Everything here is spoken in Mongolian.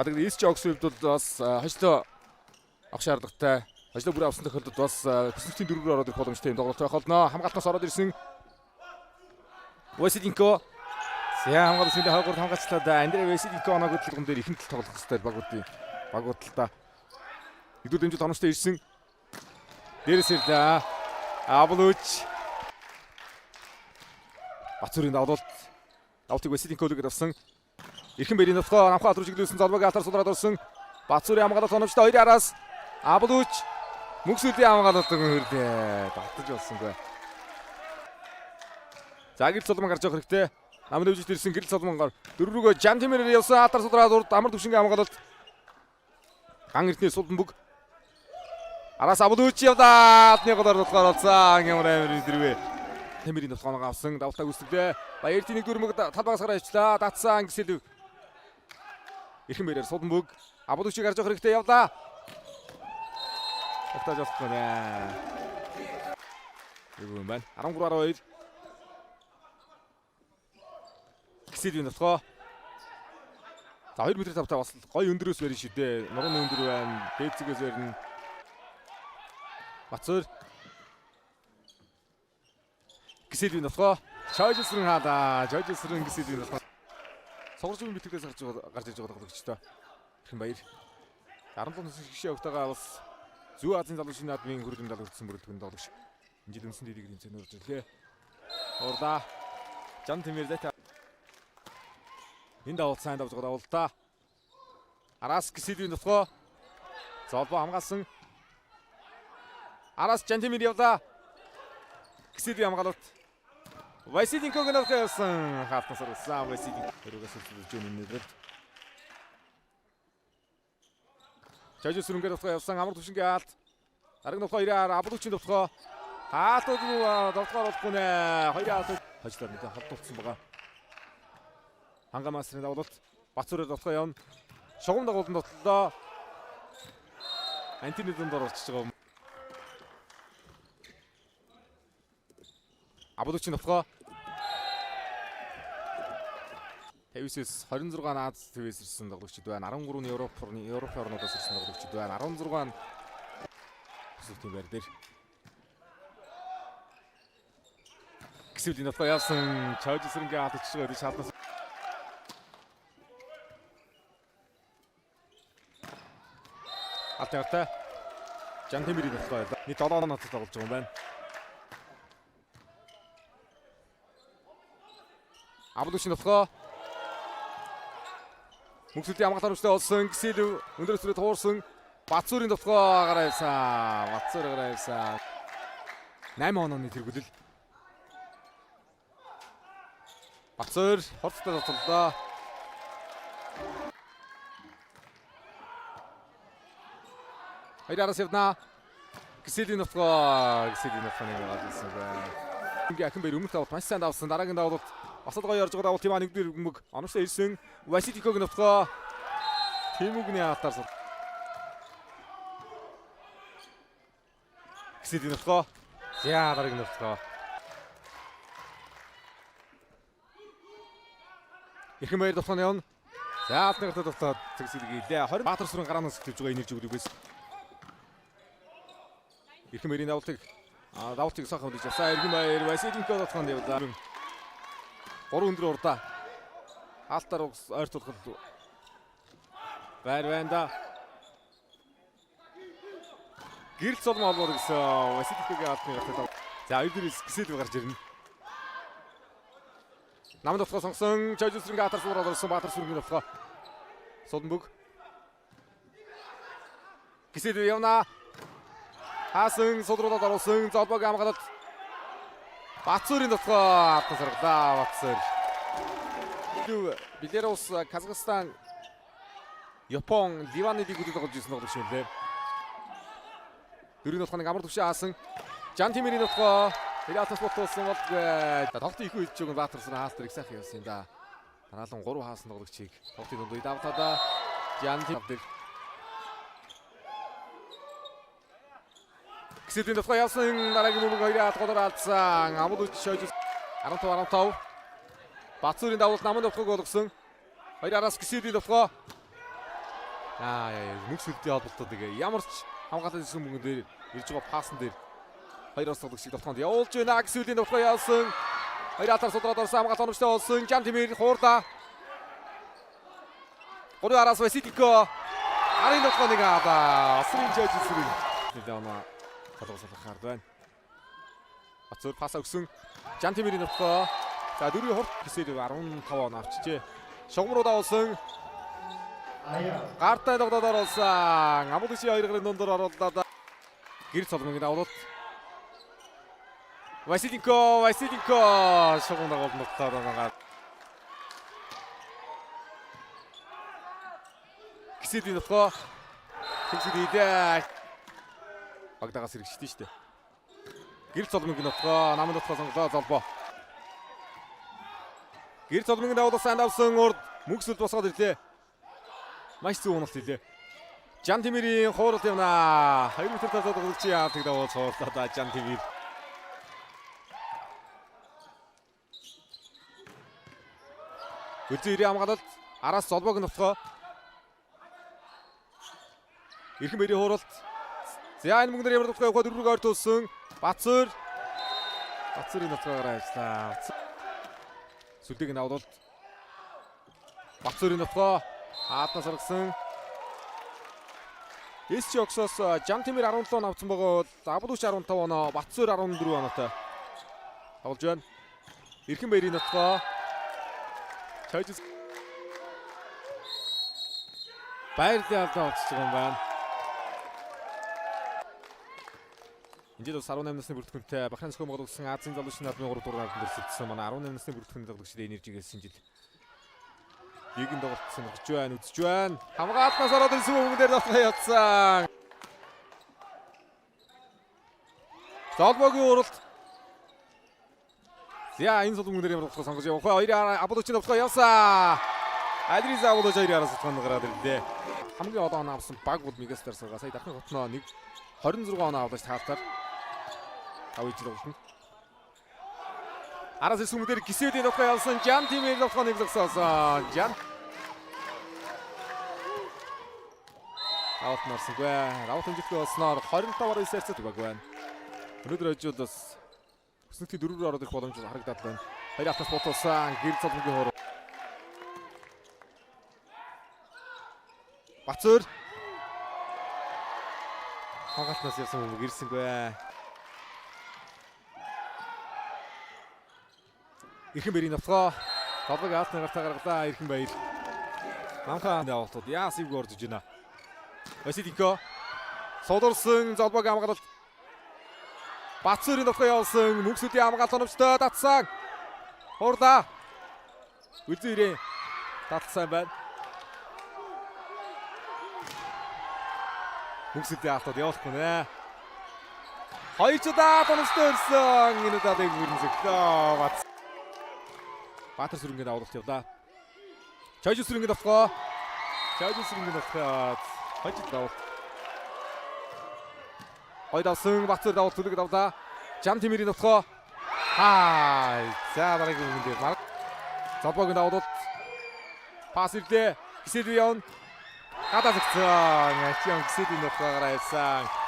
Гадаг эс жогс хувьд бол бас хожлоо авах шаардлагатай. Хожлоо бүр авсан тохиолдолд бас хүсэлтийн дөрвөөр ороод ирэх боломжтой юм тоглолт байх болно. Хамгаалтнаас ороод ирсэн Василенко хамгаалсан хойгоор хамгаачлаад Андрей Василенко оног хөдөлгөөн дээр ихэнх тоглох хэвээр баг удалдаа нэгдүгээр дэмжил тоногчтой ирсэн. Дээрээс ирлээ. Аблууч Бацуурын давтыг Василенколог авсан. Эрхэн бэрийн нутгаа намхаа атруу чиглүүлсэн залбаг алтар сулраад орсон. Бацуурын хамгаалалт тоногчтой 2 араас Аблууч мөнгөсөлийн хамгаалалт хөрлөө. Давтаж болсонгүй. За гэрэл соломон гарч явах хэрэгтэй. Намын өвжид ирсэн гэрэл соломонгоор дөрвөрөөгөө Жантимерээр явсан алтар сулраад урд амар төвшингийн хамгаалалт. Ган эртний сулбан бүг. Араас Аблууч явдаа. Атны голоор болохоор олцсон. Ямар амир дэрвэ. Тэмэрийн тулгаанаа авсан. Давтаа гүйцэтгэлээ. Баяртын нэг дөрмөг талбайгасаараа ичлаа. Татсан гисэл. Эрхэн бэрээр сулбан бүг. Аблуучийг гарч явах хэрэгтэй явлаа. Тавтаж олцсон нэ. Юу юм бэ? 13-12. Гисэл нутгаа. За 2 м тавтаа бас гой өндөрөөс барин шүү дээ. Нурууны өндөр байна. Дээцгээс барин. Бацуур. Гисэл нутгаа. Чойжсрын хаалаа. Чойжсрын гисэл нутгаа. Сугаржийн битгээс гарч ирж байгаа тоглогчтой. Эрхэн баяр. 17 насны гişээ өгтөгаа бас Зүү Азийн залуу шинэ наадмын хөрөлдөнд алгагдсан бүрэлдэхүүн тоглогч. Энэ жил өнсөн дэрийг нэмсэн урж ирлээ. Урда Жантимер зэта. Энэ давалт сайн давж байгаа давалтаа. Араас гисэл нутгаа. Золбоо хамгаалсан. Араас Жантимер явлаа. Гисэл хамгаалалт. Василенког навхасан хатнаас орсон Василенко өргөс үлдэж өнөдөр. Чойжсрүнгээр тутгаа явсан амар төвшингийн хаалт. Арга нутгаа 2-аар Аблуучийн тутгаа. Хаалтууд тутгаар болохгүй нэ. 2-аар хожлоор мэдээ холдуулсан байгаа. Хангамасрын давлалт. Бацуурын тутгаа явна. Шугам дагуулсан тотлоо. Антины дунд оролцож байгаа. Аблуучийн тутгаа. 59-с 26 Аз твээс ирсэн тоглогчид байна. 13 нь Европ орнуудаас ирсэн тоглогчид байна. 16 нь Сүлтийн байр дээр. Гисэлийн нутгаа явсан Чойжсрынгийн алдчихж байгаа шаардсан. Алтайртай Жантимерийн нутгаа байлаа. Нэг 7 оноо тоглож байгаа юм байна. Аблуучийн нутгаа мөнгөсөлийн хамгаалалт хүчтэй олсон гисэл өндөр өсрөө туурсан Бацуурын тутгаа гараа явсан. Бацуур гараа явсан. 8 онооны тэргүүлэл. Бацуур хорцтой тоглолоо. Хайдараас явна. Гисэлийн нутгаа нэг гарсан байна. Ингээ ахин бэр өмнөх давалт маш сайн давсан. Дараагийн давалт бас л гоё орж байгаа давалт тийм нэгдүгээр мөг оновчтой ирсэн. Василенког нутгаа Тэмүгний алтаар сул. Гисэлийн нутгаа. За дараагийн нутгаа. Эрхэн баяр тутгааны явна. За алтны гартад тутаад зэгсэлгийлээ. 20 Баатар сүрэн гараанаас эхлэж байгаа энерги өгдөгөөс. Эрхэн баярын давалтыг сахах гэж явсан. Эрхэн баяр Василенко тутгаанд явлаа. 3 өндөр урдаа. Алтаар ойр тулгал байр байна да. Гэрэл цолмоо олгоо гэсэн Василенкогийн алтны гартад. За 2 дээрээс гисэл гарч ирнэ. Намд тутгаа сонгосон Чойжсрынгийн алтар суулраад орсон Баатар сүргийн тутгаа. Сулбан бүг. Гисэл явна. Хаасан сулруулаад оруулсан золбогийн хамгаалалт. Бацуурын тутгаа автан саргалаа Бацуур. Беларусь, Казахстан, Япон, Ливаны лигүүдэд тоглож ирсэн тоглогч юм лээ. Дөрөв нутгааны амар төвшин хаасан. Жантимерийн нутгаа Хилатас ботуулсан болгүй. Тоглолтын их үед чиг Баатар сүрэн хаалт их сайхан явсан юм да. Танаалан 3 хаасан тоглогчийг тоглолтын дунд үед давтаадаа Жантимер гисэлийн нутгаа явсан. Дараагийн мөнгө 2-аад голоор алдсан. Аблууч Чойжс 15-15. Бацуурын давуулт намын нутгааг болгосон. 2 араас гисэлийн нутгаа. мөнх сүлдийн холболтод ямар ч хамгаалалт хийсэн мөнгөн дээр ирж байгаа пассан дээр хоёроос тоглогчид довтгонд явуулж байна. Гисүлийн довтгоо яасан. Хоёр атар судраад орсон хамгаалалт оновчтой болсон. Жантимир хуурда. Гурван араас Васидико. Арын довтгоныг аваа. Асрын жижигсрэн. Дэлэона тоглосолох хард байна. Бацуур пас өгсөн. Жантимирийн довтгоо. За дөрвийн хурд гисэл 15 он авчижээ. Шугамруудаа болсон. Гартай тогтоод оруулсан. Амбулиши 2 гарын дундор оруулаад гэр цолмогийн авалт. Васидико шугамд голдохоор байгаа. Гисэлийн довтгоо. Тэгсэдээ. Багдагаас хэрэгжтэй шүү дээ. Гэр цолмогийн довтгоо, намын довтгоо сонголоо золбоо. Гэр цолмогийн давуу сайн давсан урд мөнгөсөлд босгоод ирлээ. Маш зөв уналт ирлээ. Жантимирийн хууралт явна. 2 метр тавцаад тоглогч яалтыг давуулж хуурлаа Жантимир. Үлзий хамгаалалт араас золбоогийн довтгоо. Ирхэн бэрийн хууралт. За энэ мөнгөөр ямар довтгоо явахад дөрвөөр ойртуулсан. Бацуур. Бацуурын довтгоогоор ажиллаа. Сүлдийг нь авуулт. Бацуурын довтгоо хаатнаас оргсон. Эсч Оксоос Жантимир 17 он авсан байгаа бол Абдууш 15 оноо, Бацуур 14 оноотой тоглож байна. Ирхэн бэрийн довтгоо. Чойжс баярлалаа олцож байгаа юм байна. Энд бас 18 насны бүрэлдэхүүнтэй Бахрейн Монгол улсын Азийн залуучны албаны 3 дугаар наадмын дэрсэлсэн манай 18 насны бүрэлдэхүүний тоглогчид энержигээс шинжил. Лигийн тоглолтсон үзэж байна. Хамгаалтнаас ороод ирсэн хүмүүс дээр довтгоо явцсан. Золбоогийн уралт. За энэ цолмог дээр ямар довтгоо сонгож явах вэ? Хоёрын Абдуучийн довтгоо явсан. Адрис Абдууч хоёрын араас довтгоо гараад ирлээ. Хамгийн одоо оноо авсан баг бол Мегастар сарга. Сая дахин хотноо 26 оноо авлаж таалтаар авъя тоглосон. Араас ирсэн хүмүүс дээр гисэлийн довтгоо явсан. Жантимир довтгооныг зогсоосон. Аут нарсангүй. Раут хэмжлэгээ болсноор 25-аар 9 хайрцаг байна. Өнөөдөр хожууд бас өснөлтийн 4-өөр ороод ирэх боломж харагдаад байна. Хоёр автаас бутуулсан гэр цолмогийн хуур. Бацуур. Хамгаалтнаас явсан хүмүүс гэрсэнгүй. Ирхэн бэрийн довтгоо. Толгойг аалтны гартаа гаргалаа Ирхэн баяр. Намхаа явуултууд яасыг орж иж байна. Васидико содорсон золбог хамгаалалт. Бацуурын довтгоо явуулсан мөнгөсөлийн хамгаалалт оновчтой татсан. Хурда. Үлзийрээ татсан байна. Мөнгөсөлийн автод явуулахгүй нэ. Хоёрчдаа оновчтой ирсэн. Энэ удаадаг бүрэнсэглөө. Баатар сүрэнгээд авалт явлаа. Чойж сүрэнгээд довтгоо. Хожид давалт. Хоёр давсан Бацуур давалт төлөг давлаа. Жантимирийн довтгоо. За дараагийн үгэн дээр Золбоогийн давалт. Пас ирлээ. Гисэлийн явна. Гадаа зэгцэн. Гисэлийн довтгоогоор явсан.